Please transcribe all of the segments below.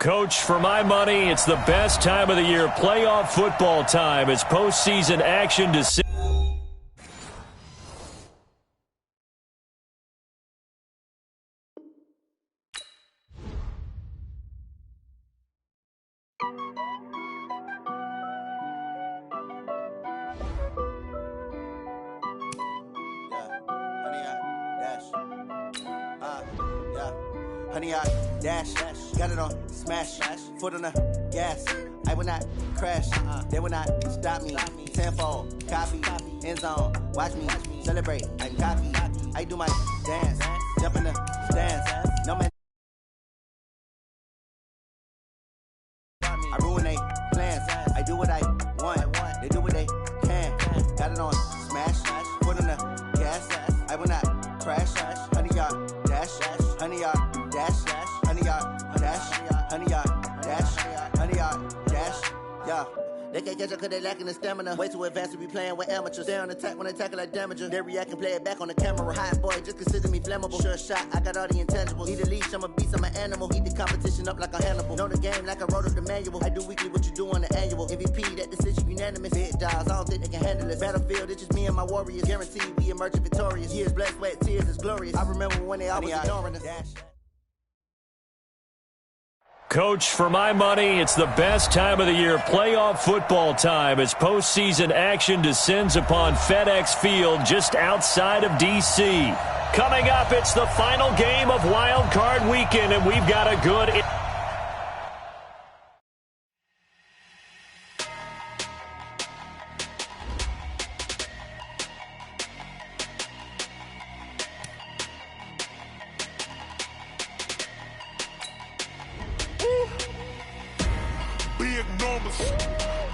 Coach, for my money, it's the best time of the year. Playoff football time. It's postseason action to Honey, I dash, got it on, smash, foot on the gas. I will not crash, they will not stop me. Tenfold, copy, end zone, watch me celebrate. I'm cocky, I do my dance, jump in the stands. No man, I ruin they plans. I do what I want, they do what they can. Got it on, smash, foot on the gas. I will not crash, honey, y'all dash, honey, y'all. Dash, honey, y'all, dash, honey, y'all, dash, honey, y'all, dash, yeah. They can't catch up cause they lacking the stamina. Way too advanced to be playing with amateurs. Stay on attack when they tackle like damager. They react and play it back on the camera. Hot boy, just consider me flammable. Sure shot, I got all the intangibles. Need a leash, I'm a beast, I'm an animal. Eat the competition up like a Hannibal. Know the game like I wrote up the manual. I do weekly what you do on the annual. MVP, that decision unanimous. Big dogs, I don't think they can handle it. Battlefield, it's just me and my warriors. Guaranteed we emerge victorious. Years, blood, sweat, tears, is glorious. I remember when they always ignoring us. Coach, for my money, it's the best time of the year. Playoff football time as postseason action descends upon FedEx Field just outside of D.C. Coming up, it's the final game of Wild Card Weekend, and we've got a good...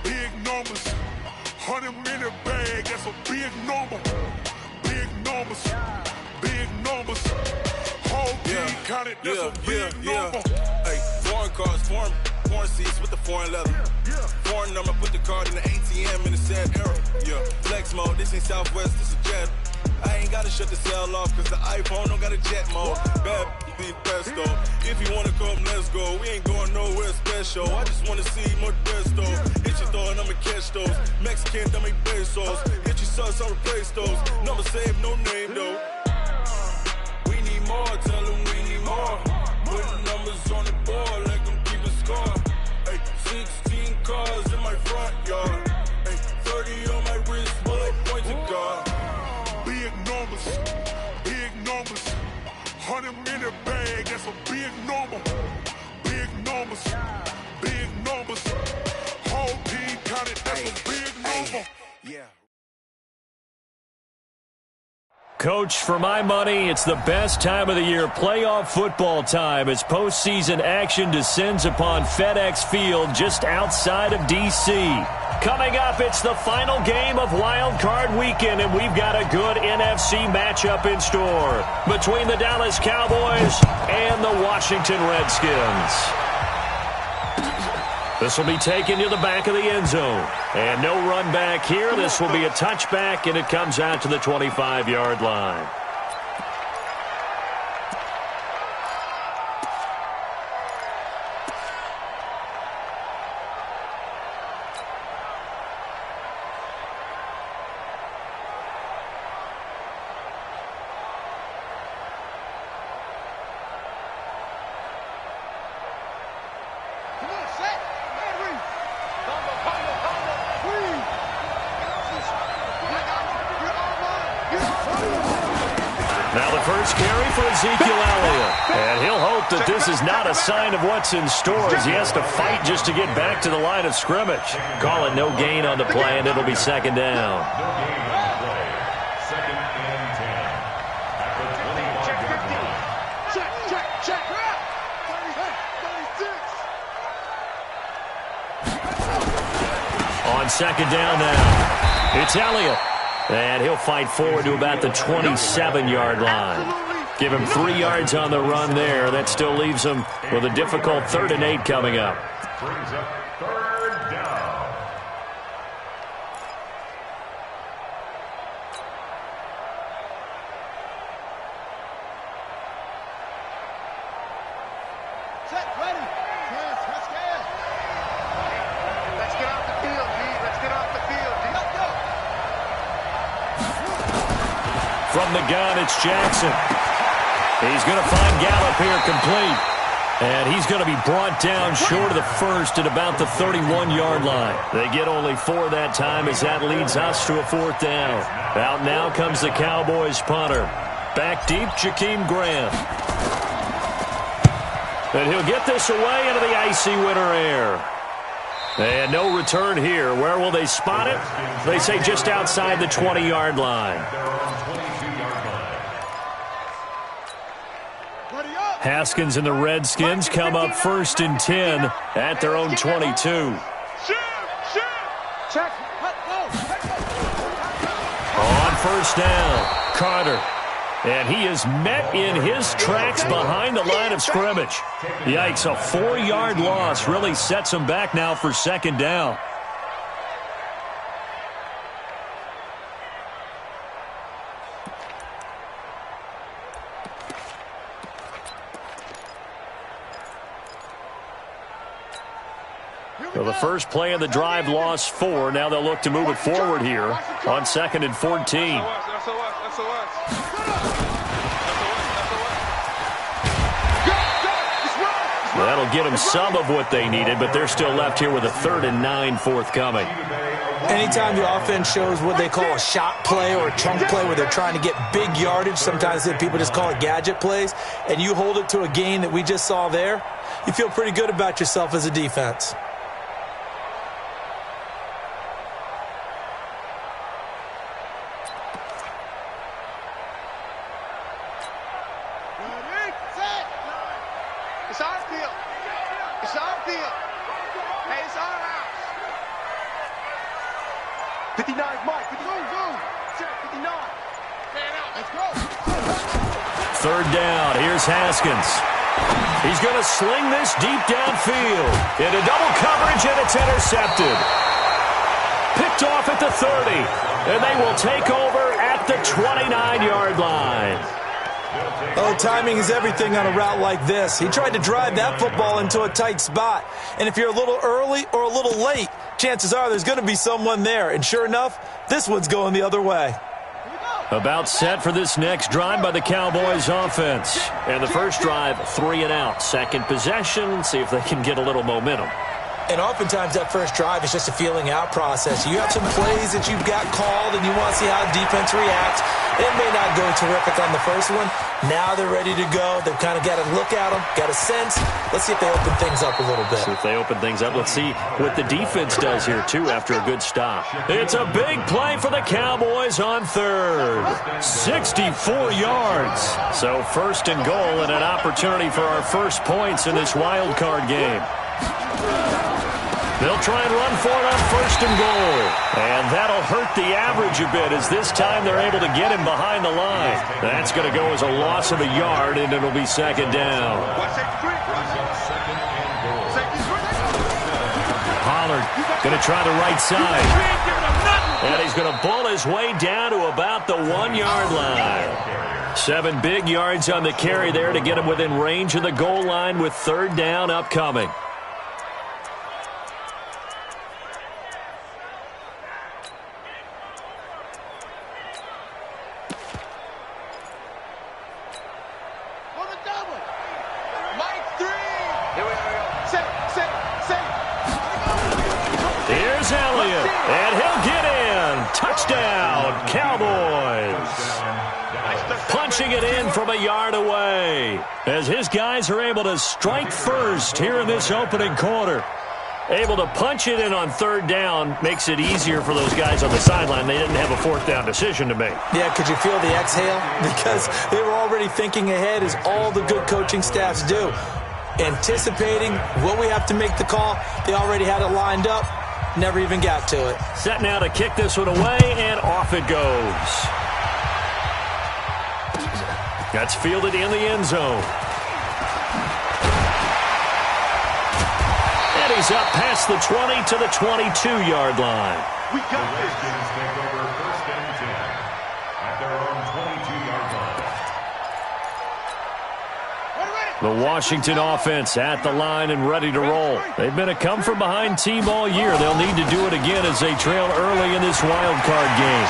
Big numbers, 100-minute bag, that's a big number. Big numbers, whole team counted, that's a big number. Hey, foreign cars, foreign seats with the foreign leather. Foreign number, put the card in the ATM in the sad era. Yeah, flex mode, this ain't Southwest, this is Jet. I ain't gotta shut the cell off, cause the iPhone don't got a jet mode. Bad be pesto. If you wanna come, let's go. We ain't going nowhere special. I just wanna see more Modesto. Hit your throw and I'ma catch those. Mexican, dummy pesos. Hit your sauce, I'll replace those. Number save, no name though. We need more, tell them we need more. Putting numbers on the board, like them keep a score. Hey, 16 cars in my front yard. Hey, 30 on my wrist, bullet point to God. Big numbers, 100-minute bag, that's a big number. Big numbers, whole team counted, that's a big number. Yeah. Coach, for my money, it's the best time of the year. Playoff football time as postseason action descends upon FedEx Field just outside of D.C. Coming up, it's the final game of Wild Card Weekend, and we've got a good NFC matchup in store between the Dallas Cowboys and the Washington Redskins. This will be taken to the back of the end zone. And no run back here. This will be a touchback, and it comes out to the 25-yard line. Now the first carry for Ezekiel Elliott. And he'll hope that this is not a sign of what's in store as he has to fight just to get back to the line of scrimmage. Call it no gain on the play, and it'll be second down. On second down now, it's Elliott. And he'll fight forward to about the 27-yard line. Give him 3 yards on the run there. That still leaves him with a difficult 3rd and 8 coming up. Brings up 3rd down. Set, ready. Pass. From the gun, it's Jackson. He's going to find Gallup here complete. And he's going to be brought down short of the first at about the 31-yard line. They get only 4 that time as that leads us to a 4th down. Out now comes the Cowboys punter. Back deep, Jakeem Graham. And he'll get this away into the icy winter air. And no return here. Where will they spot it? They say just outside the 20-yard line. Haskins and the Redskins come up 1st and 10 at their own 22. On 1st down, Carter. And he is met in his tracks behind the line of scrimmage. Yikes, a 4-yard loss really sets him back now for 2nd down. So the first play of the drive lost 4. Now they'll look to move it forward here on 2nd and 14. That'll get them some of what they needed, but they're still left here with a 3rd and 9 forthcoming. Anytime the offense shows what they call a shot play or a chunk play where they're trying to get big yardage, sometimes people just call it gadget plays, and you hold it to a gain that we just saw there, you feel pretty good about yourself as a defense. Haskins. He's going to sling this deep downfield into double coverage, and it's intercepted. Picked off at the 30, and they will take over at the 29-yard line. Oh, timing is everything on a route like this. He tried to drive that football into a tight spot, and if you're a little early or a little late, chances are there's going to be someone there, and sure enough, this one's going the other way. About set for this next drive by the Cowboys offense. And the first drive, 3 and out. Second possession, see if they can get a little momentum. And oftentimes that first drive is just a feeling out process. You have some plays that you've got called and you want to see how the defense reacts. It may not go terrific on the first one. Now they're ready to go. They've kind of got to look at them, got a sense. Let's see if they open things up a little bit. See if they open things up. Let's see what the defense does here, too, after a good stop. It's a big play for the Cowboys on 3rd. 64 yards. So 1st and goal and an opportunity for our first points in this wild card game. They'll try and run for it on 1st and goal. And that'll hurt the average a bit as this time they're able to get him behind the line. That's going to go as a loss of a yard, and it'll be 2nd down. Pollard going to try the right side. And he's going to bull his way down to about the 1-yard line. 7 big yards on the carry there to get him within range of the goal line with 3rd down upcoming. Touchdown, Cowboys. Punching it in from a yard away as his guys are able to strike first here in this opening quarter. Able to punch it in on 3rd down makes it easier for those guys on the sideline. They didn't have a 4th down decision to make. Yeah, could you feel the exhale? Because they were already thinking ahead, as all the good coaching staffs do. Anticipating what we have to make the call. They already had it lined up. Never even got to it. Set now to kick this one away, and off it goes. That's fielded in the end zone. And he's up past the 20 to the 22-yard line. We got this. Take over 1st and 10 at their own 22-yard line. The Washington offense at the line and ready to roll. They've been a come-from-behind team all year. They'll need to do it again as they trail early in this wild card game.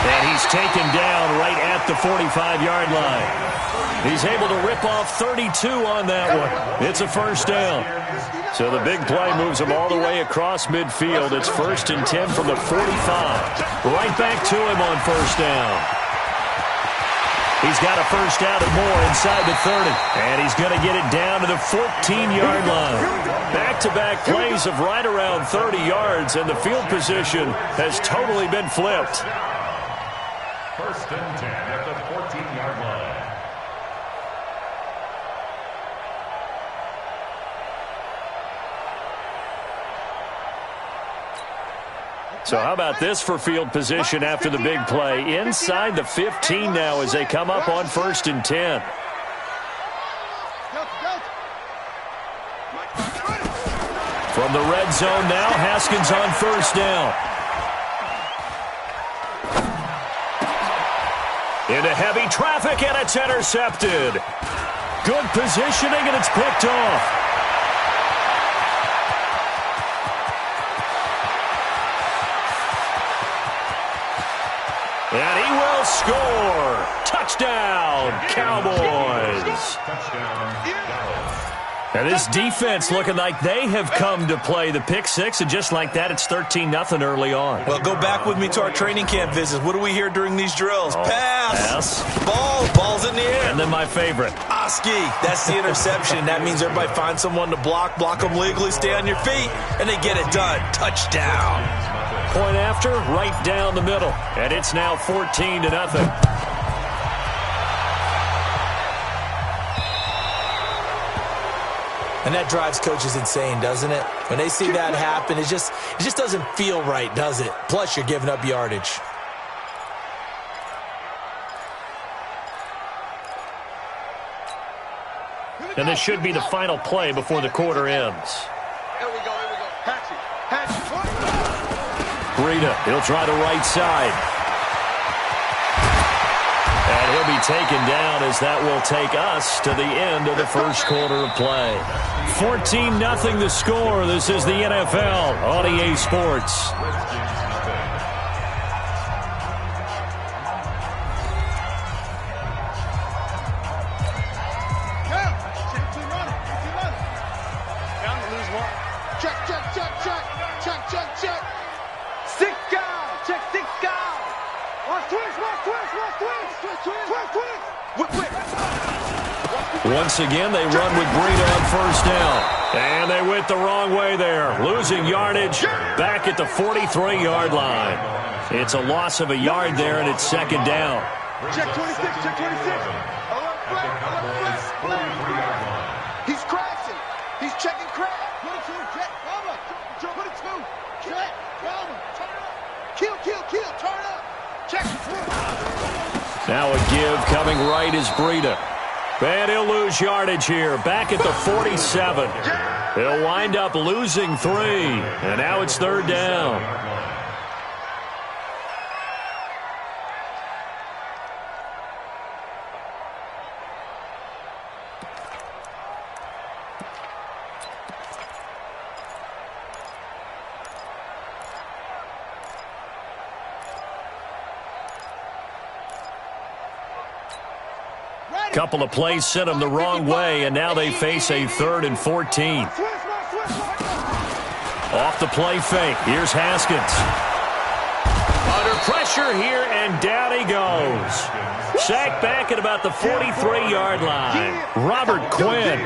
And he's taken down right at the 45-yard line. He's able to rip off 32 on that one. It's a first down. So the big play moves him all the way across midfield. It's 1st and 10 from the 45. Right back to him on first down. He's got a first down and more inside the 30. And he's going to get it down to the 14-yard line. Back-to-back plays of right around 30 yards, and the field position has totally been flipped. 1st and 10 at the 14-yard line. So how about this for field position after the big play? Inside the 15 now as they come up on 1st and 10. From the red zone now, Haskins on first down. Into heavy traffic, and it's intercepted. Good positioning, and it's picked off. And he will score. Touchdown, Cowboys. And this defense looking like they have come to play the pick six, and just like that, it's 13-0 early on. Well, go back with me to our training camp visits. What do we hear during these drills? Pass. Ball's in the air. And then my favorite. Oski. That's the interception. That means everybody finds someone to block them legally, stay on your feet, and they get it done. Touchdown. Point after, right down the middle. And it's now 14-0. And that drives coaches insane, doesn't it? When they see that happen, it just doesn't feel right, does it? Plus, you're giving up yardage. And this should be the final play before the quarter ends. Here we go. Hatchet. Breida, he'll try the right side. And he'll be taken down as that will take us to the end of the first quarter of play. 14-0 the score. This is the NFL on EA Sports. Once again, they run with Breida on first down. And they went the wrong way there. Losing yardage back at the 43-yard line. It's a loss of a yard there, and it's second down. Check 26. He's crashing. He's checking crash. 22, check. Cover. 22, check. Cover. Turn it up. Kill. Turn it up. Check. Now a give coming right is Breida. And he'll lose yardage here. Back at the 47. He'll wind up losing 3. And now it's third down. Couple of plays sent them the wrong way, and now they face a 3rd and 14. Off the play fake. Here's Haskins. Under pressure here, and down he goes. Sacked back at about the 43-yard line. Robert Quinn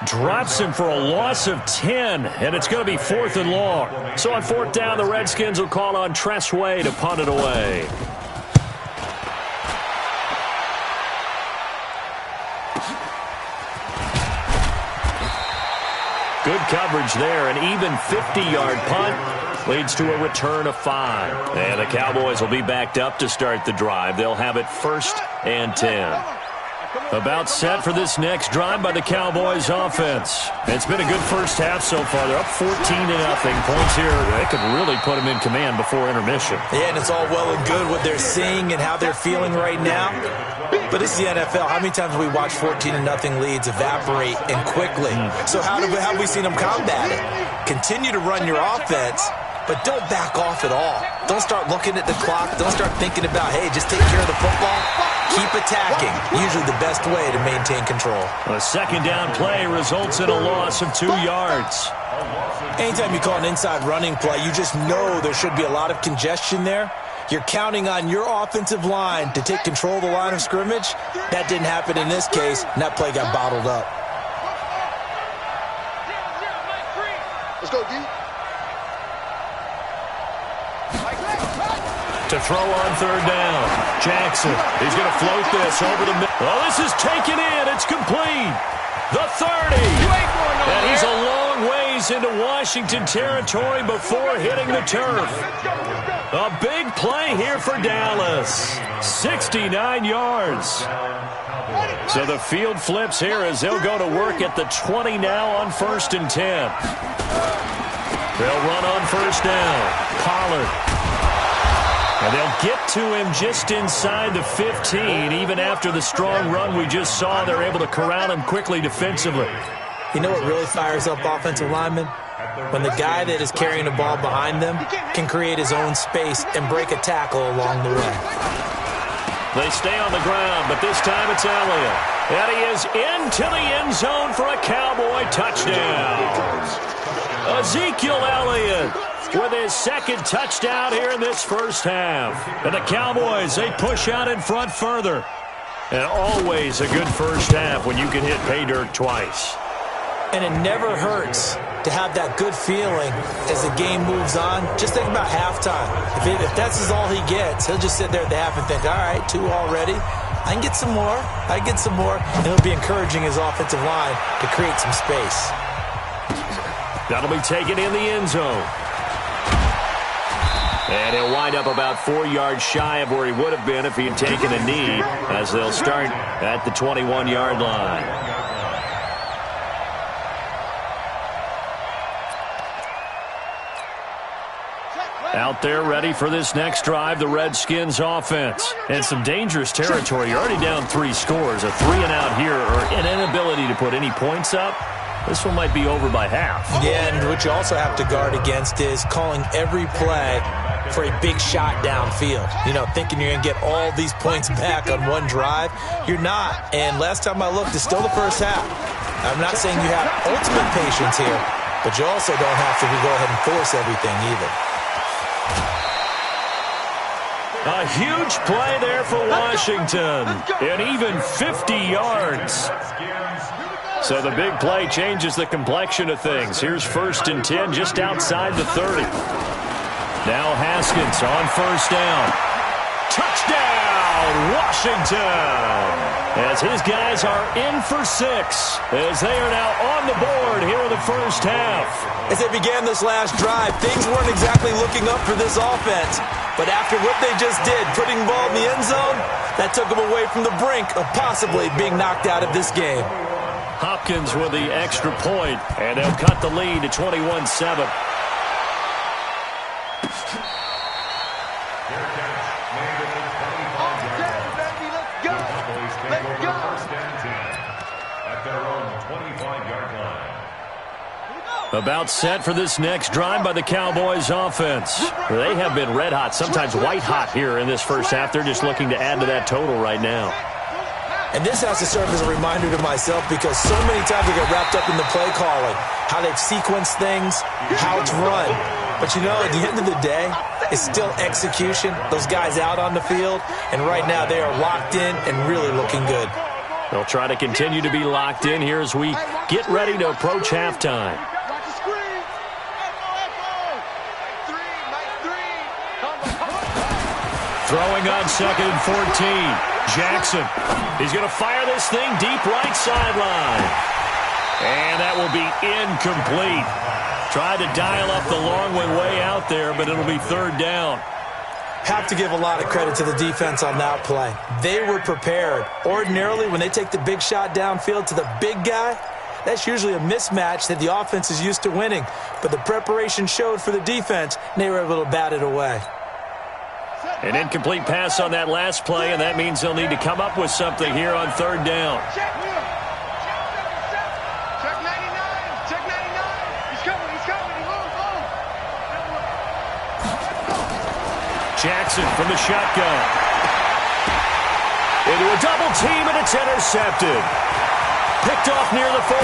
drops him for a loss of 10, and it's going to be 4th and long. So on 4th down, the Redskins will call on Tress Way to punt it away. Good coverage there. An even 50-yard punt leads to a return of 5. And the Cowboys will be backed up to start the drive. They'll have it 1st and 10. About set for this next drive by the Cowboys offense. It's been a good first half so far. They're up 14-0. Points here. They could really put them in command before intermission. Yeah, and it's all well and good what they're seeing and how they're feeling right now. But it's the NFL. How many times have we watched 14-0 leads evaporate and quickly? So how have we seen them combat it? Continue to run your offense but don't back off at all. Don't start looking at the clock. Don't start thinking about, hey, just take care of the football. Keep attacking. Usually the best way to maintain control. A second down play results in a loss of 2 yards. Anytime you call an inside running play, you just know there should be a lot of congestion there. You're counting on your offensive line to take control of the line of scrimmage. That didn't happen in this case, and that play got bottled up. Let's go, D. To throw on third down. Jackson, he's going to float this over the middle. Oh, this is taken in. It's complete. The 30. And he's a long ways into Washington territory before hitting the turf. A big play here for Dallas. 69 yards. So the field flips here as they'll go to work at the 20 now on 1st and 10. They'll run on first down. Pollard. And they'll get to him just inside the 15. Even after the strong run we just saw, they're able to corral him quickly defensively. You know what really fires up offensive linemen? When the guy that is carrying the ball behind them can create his own space and break a tackle along the way. They stay on the ground, but this time it's Elliott. And he is into the end zone for a Cowboy touchdown. Ezekiel Elliott with his second touchdown here in this first half. And the Cowboys, they push out in front further. And always a good first half when you can hit pay dirt twice. And it never hurts to have that good feeling as the game moves on. Just think about halftime. If that's all he gets, he'll just sit there at the half and think, all right, 2 already. I can get some more. I can get some more. And he'll be encouraging his offensive line to create some space. That'll be taken in the end zone. And he'll wind up about 4 yards shy of where he would have been if he had taken a knee, as they'll start at the 21-yard line. Out there ready for this next drive, the Redskins offense. And some dangerous territory. You're already down 3 scores. A 3-and-out here or an inability to put any points up. This one might be over by half. Yeah, and what you also have to guard against is calling every play for a big shot downfield. You know, thinking you're going to get all these points back on one drive. You're not. And last time I looked, it's still the first half. I'm not saying you have ultimate patience here, but you also don't have to go ahead and force everything either. A huge play there for Washington. And even 50 yards. So the big play changes the complexion of things. Here's 1st and 10 just outside the 30. Now Haskins on first down. Touchdown, Washington! As his guys are in for 6, as they are now on the board here in the first half. As they began this last drive, things weren't exactly looking up for this offense. But after what they just did, putting the ball in the end zone, that took them away from the brink of possibly being knocked out of this game. Hopkins with the extra point, and they'll cut the lead to 21-7. About set for this next drive by the Cowboys offense. They have been red hot, sometimes white hot here in this first half. They're just looking to add to that total right now. And this has to serve as a reminder to myself because so many times I get wrapped up in the play calling, how they've sequenced things, how it's run. But you know, at the end of the day, it's still execution. Those guys out on the field, and right now they are locked in and really looking good. They'll try to continue to be locked in here as we get ready to approach halftime. Throwing on 2nd and 14. Jackson. He's going to fire this thing deep right sideline. And that will be incomplete. Tried to dial up the long one way out there, but it'll be 3rd down. Have to give a lot of credit to the defense on that play. They were prepared. Ordinarily, when they take the big shot downfield to the big guy, that's usually a mismatch that the offense is used to winning. But the preparation showed for the defense, and they were able to bat it away. An incomplete pass on that last play, and that means they'll need to come up with something here on 3rd down. Check 99. Check 99. He's coming. He's coming. He moves. Jackson from the shotgun. Into a double team, and it's intercepted. Picked off near the 42.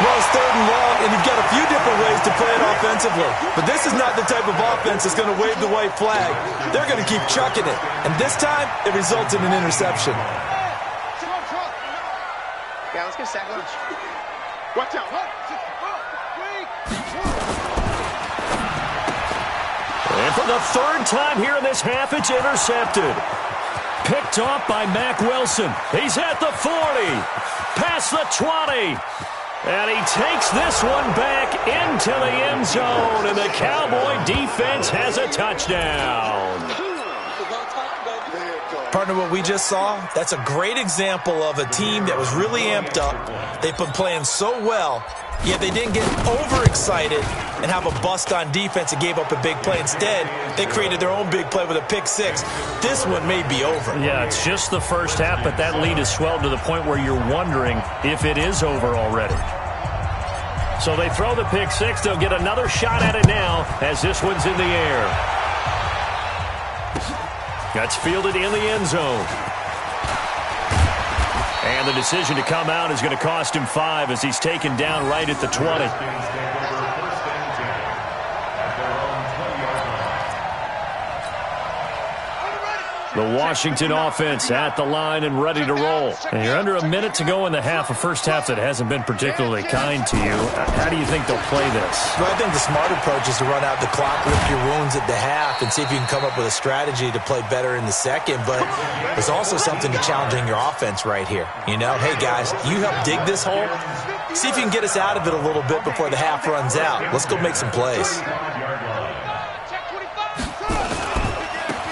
Well, it's 3rd and long, and you've got a few different ways to play it offensively. But this is not the type of offense that's going to wave the white flag. They're going to keep chucking it. And this time, it results in an interception. Yeah, let's get a sack lunch. Watch out. And for the 3rd time here in this half, it's intercepted. Picked off by Mack Wilson. He's at the 40. Past the 20. And he takes this one back into the end zone. And the Cowboy defense has a touchdown. Partner, what we just saw, that's a great example of a team that was really amped up. They've been playing so well, yet they didn't get overexcited and have a bust on defense and gave up a big play. Instead, they created their own big play with a pick six. This one may be over. Yeah, it's just the first half, but that lead has swelled to the point where you're wondering if it is over already. So they throw the pick six. They'll get another shot at it now as this one's in the air. That's fielded in the end zone. And the decision to come out is going to cost him 5 as he's taken down right at the 20. The Washington offense at the line and ready to roll. And you're under a minute to go in the half, a first half that hasn't been particularly kind to you. How do you think they'll play this? Well, I think the smart approach is to run out the clock, lick your wounds at the half, and see if you can come up with a strategy to play better in the second. But there's also something to challenging your offense right here. You know, hey, guys, you help dig this hole. See if you can get us out of it a little bit before the half runs out. Let's go make some plays.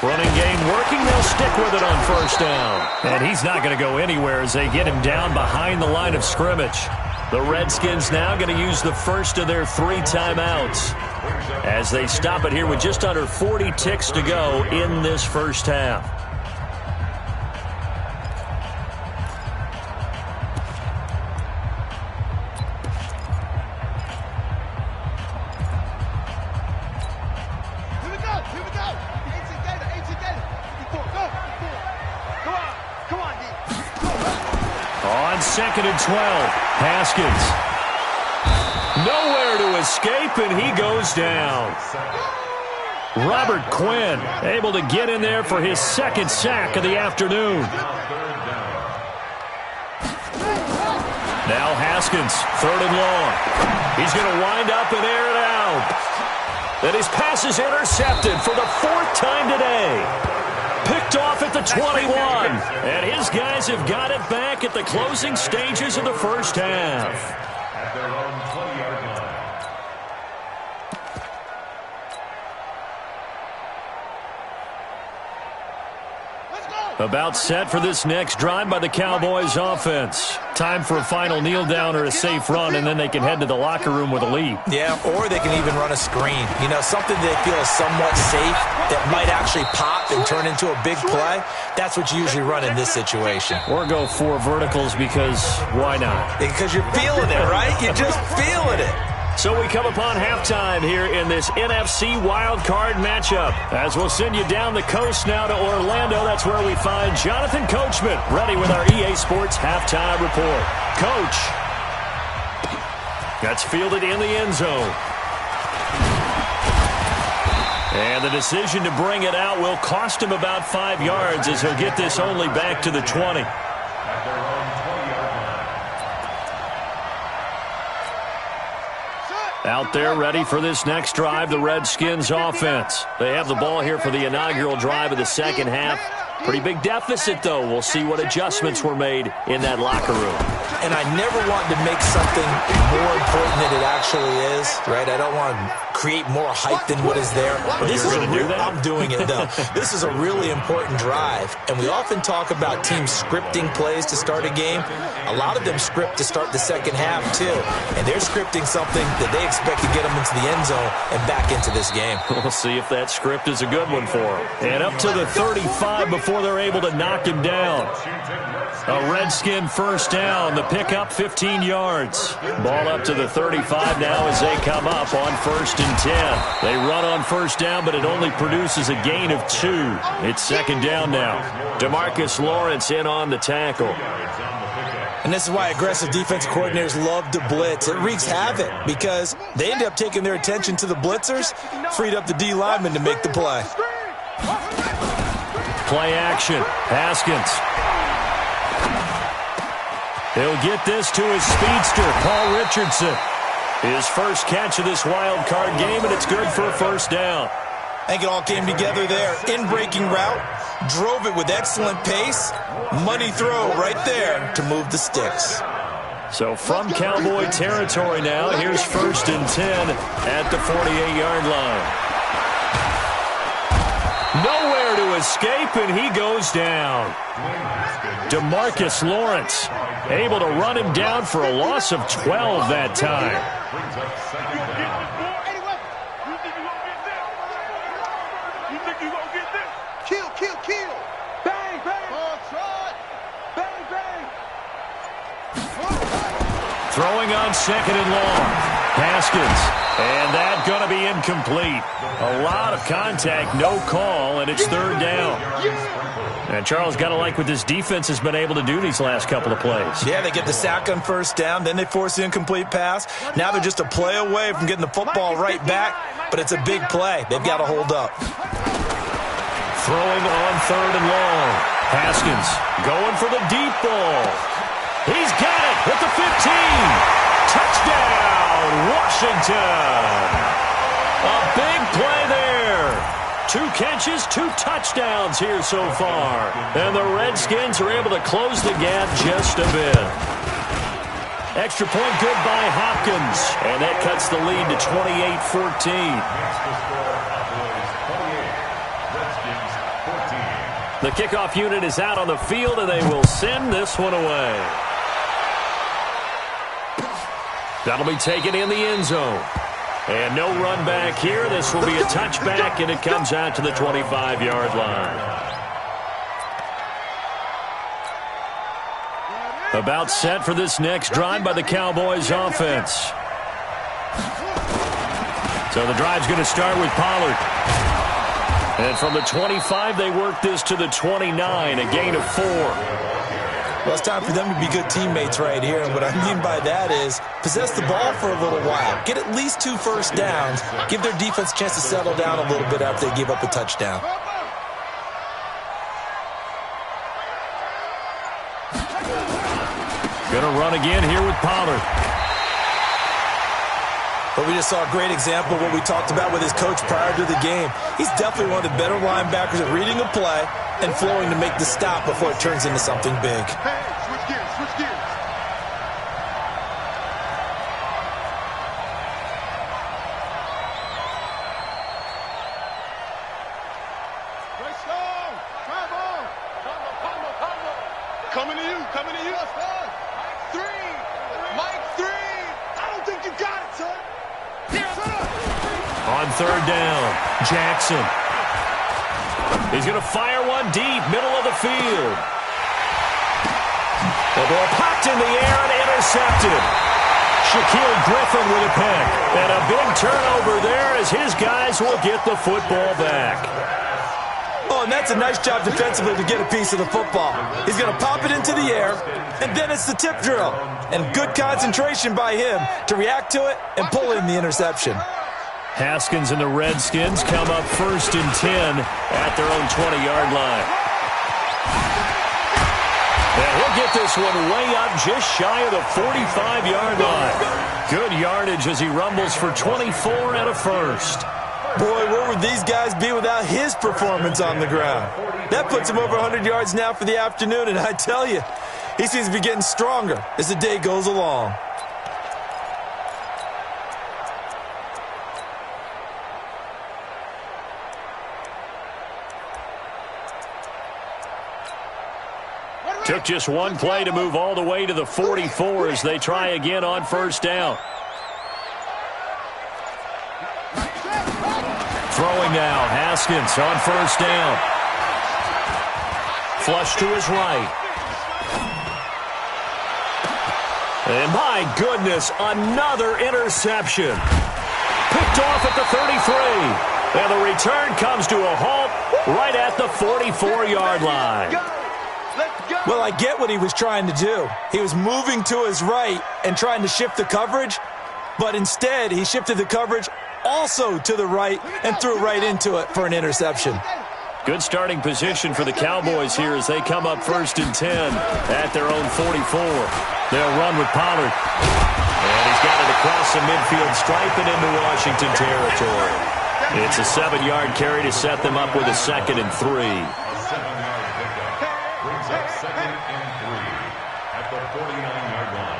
Running game working. They'll stick with it on first down. And he's not going to go anywhere as they get him down behind the line of scrimmage. The Redskins now going to use the first of their 3 timeouts as they stop it here with just under 40 ticks to go in this first half. Second and 12. Haskins. Nowhere to escape, and he goes down. Robert Quinn able to get in there for his 2nd sack of the afternoon. Now Haskins, 3rd and long. He's going to wind up and air it out. And his pass is intercepted for the 4th time today. Picked off at the 21. And his guys have got it back at the closing stages of the first half. At their own 20-yard line. About set for this next drive by the Cowboys offense. Time for a final kneel down or a safe run, and then they can head to the locker room with a lead. Yeah, or they can even run a screen. You know, something they feel is somewhat safe that might actually pop and turn into a big play. That's what you usually run in this situation. Or go 4 verticals because why not? Because you're feeling it, right? You're just feeling it. So we come upon halftime here in this NFC wild card matchup. As we'll send you down the coast now to Orlando, that's where we find Jonathan Coachman ready with our EA Sports halftime report. Coach. That's fielded in the end zone. And the decision to bring it out will cost him about 5 yards as he'll get this only back to the 20. At their own 20-yard line. Out there ready for this next drive, the Redskins offense. They have the ball here for the inaugural drive of the second half. Pretty big deficit, though. We'll see what adjustments were made in that locker room. And I never want to make something more important than it actually is, right? I don't want to create more hype than what is there. This is I'm doing it, though. This is a really important drive. And we often talk about teams scripting plays to start a game. A lot of them script to start the second half, too. And they're scripting something that they expect to get them into the end zone and back into this game. We'll see if that script is a good one for them. And up to the 35 before before they're able to knock him down. A Redskin first down. The pickup, 15 yards. Ball up to the 35 now as they come up on 1st and 10. They run on first down, but it only produces a gain of 2. It's 2nd down now. DeMarcus Lawrence in on the tackle. And this is why aggressive defensive coordinators love to blitz. It wreaks havoc because they end up taking their attention to the blitzers, freed up the D lineman to make the play. Play action. Haskins. He'll get this to his speedster, Paul Richardson. His first catch of this wild card game, and it's good for a first down. I think it all came together there. In-breaking route, drove it with excellent pace. Money throw right there to move the sticks. So from Cowboy territory now, here's 1st and 10 at the 48-yard line. Nowhere to escape, and he goes down. DeMarcus Lawrence able to run him down for a loss of 12 that time. Kill. Bang, bang. Bang, bang. Throwing on 2nd and long. Haskins. And that going to be incomplete. A lot of contact, no call, and it's 3rd down. And Charles, got to like what this defense has been able to do these last couple of plays. Yeah, they get the sack on first down, then they force the incomplete pass. Now they're just a play away from getting the football right back, but it's a big play. They've got to hold up. Throwing on 3rd and long. Haskins going for the deep ball. He's got it at the 15. Touchdown, Washington. A big play there. 2 catches, 2 touchdowns here so far. And the Redskins are able to close the gap just a bit. Extra point good by Hopkins. And that cuts the lead to 28-14. The kickoff unit is out on the field, and they will send this one away. That'll be taken in the end zone. And no run back here. This will be a touchback, and it comes out to the 25-yard line. About set for this next drive by the Cowboys offense. So the drive's going to start with Pollard. And from the 25, they work this to the 29, a gain of 4. Well, it's time for them to be good teammates right here. And what I mean by that is possess the ball for a little while. Get at least 2 first downs. Give their defense a chance to settle down a little bit after they give up a touchdown. Going to run again here with Pollard. But we just saw a great example of what we talked about with his coach prior to the game. He's definitely one of the better linebackers at reading a play and flowing to make the stop before it turns into something big. Hey, switch gears. Coming to you. 3. Mike 3. I don't think you got it, son. On 3rd down, Jackson. He's going to fire one deep, middle of the field. The ball popped in the air and intercepted. Shaquille Griffin with a pick. And a big turnover there as his guys will get the football back. Oh, and that's a nice job defensively to get a piece of the football. He's going to pop it into the air, and then it's the tip drill. And good concentration by him to react to it and pull in the interception. Haskins and the Redskins come up 1st and 10 at their own 20-yard line. And he'll get this one way up just shy of the 45-yard line. Good yardage as he rumbles for 24 and a first. Boy, where would these guys be without his performance on the ground? That puts him over 100 yards now for the afternoon, and I tell you, he seems to be getting stronger as the day goes along. Took just one play to move all the way to the 44 as they try again on 1st down. Throwing now, Haskins on 1st down. Flush to his right. And my goodness, another interception. Picked off at the 33. And the return comes to a halt right at the 44-yard line. Well, I get what he was trying to do. He was moving to his right and trying to shift the coverage, but instead he shifted the coverage also to the right and threw right into it for an interception. Good starting position for the Cowboys here as they come up 1st and 10 at their own 44. They'll run with Pollard. And he's got it across the midfield stripe and into Washington territory. It's a 7-yard carry to set them up with a 2nd and 3. A 7-yard pickup brings up 2nd and 3.